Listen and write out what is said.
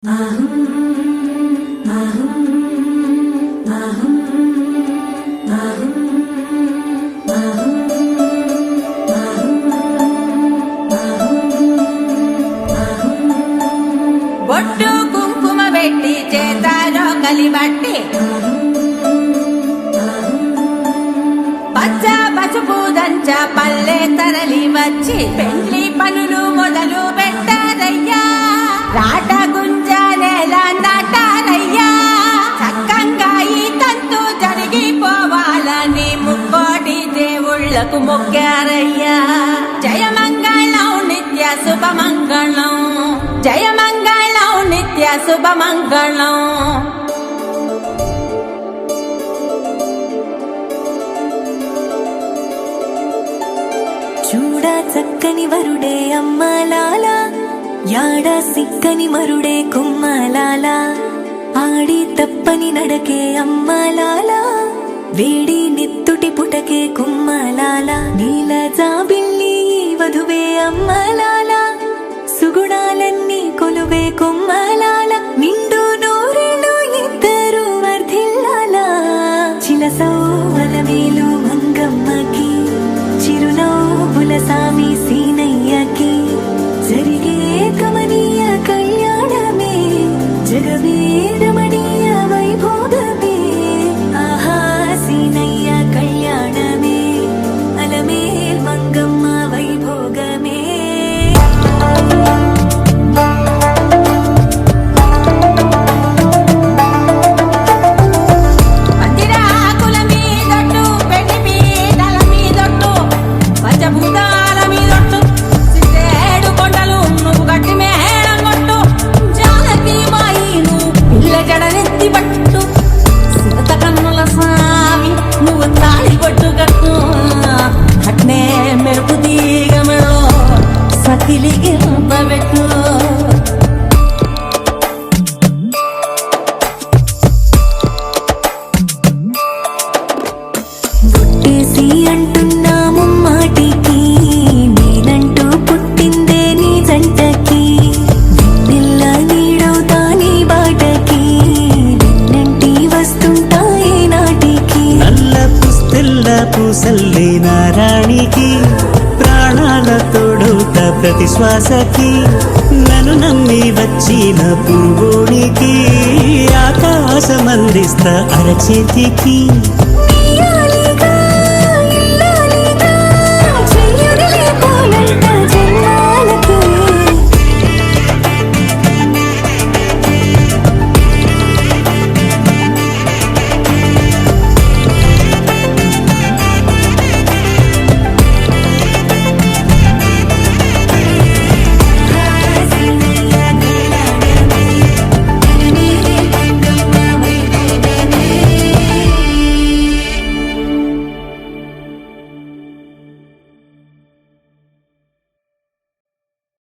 బొట్టు కుంకుమ పెట్టి చేతారో కలిబట్టి పచ్చ పసుపు దంచ పల్లె తరలి వచ్చి పెళ్లి పనులు మొదలు పెట్టారయ్యా. రాట గుంజనేల నాటారయ్యా. చక్కంగా ఈ తంతు జరిగిపోవాలని ముక్కోటి దేవుళ్లకు మొక్కారయ్యా. జయమంగళం నిత్య శుభమంగళం, జయమంగళం నిత్య శుభమంగళం. చూడా చక్కని వరుడే అమ్మలాల, యాడ సిక్కని మరుడే కుమ్మలాల. ఆడి తప్పని నడకే అమ్మలాల, వేడి నెత్తుటి పుటకే కుమ్మలాల. నీల జాబిల్లి వధువే అమ్మలాల, సుగుణాలన్నీ కొలువే కుమ్మలాల. నిండు నూరేళ్ళు ఇద్దరు వర్ధిల్లాల. చిలసౌవల మేలు మంగమ్మకి, చిరునవ్వుల సామి సీనయ్యకి. జరిగే కమనీయ కళ్యాణమే, జగమే రమణీయ వైభోగమే. ఆహా సీనయ్య కళ్యాణమే, అలమేల్ మంగమ్మ వైభోగమే. బుట్టేసి అంటున్నాము మాటికి, నేనంటూ పుట్టిందే నీ జంటకి. వెన్నెల్ల నీడవుతా నీ బాటకి, వెన్నంటి వస్తుంటాయి నాటికి. నల్ల పుస్తెల్ల పూసల్లే నారాణికి, ప్రాణాల తోడవుత ప్రతి శ్వాసకి. నన్ను నమ్మి వచ్చిన పూగోనికి, ఆకాశమందిస్తా అరచేతికి.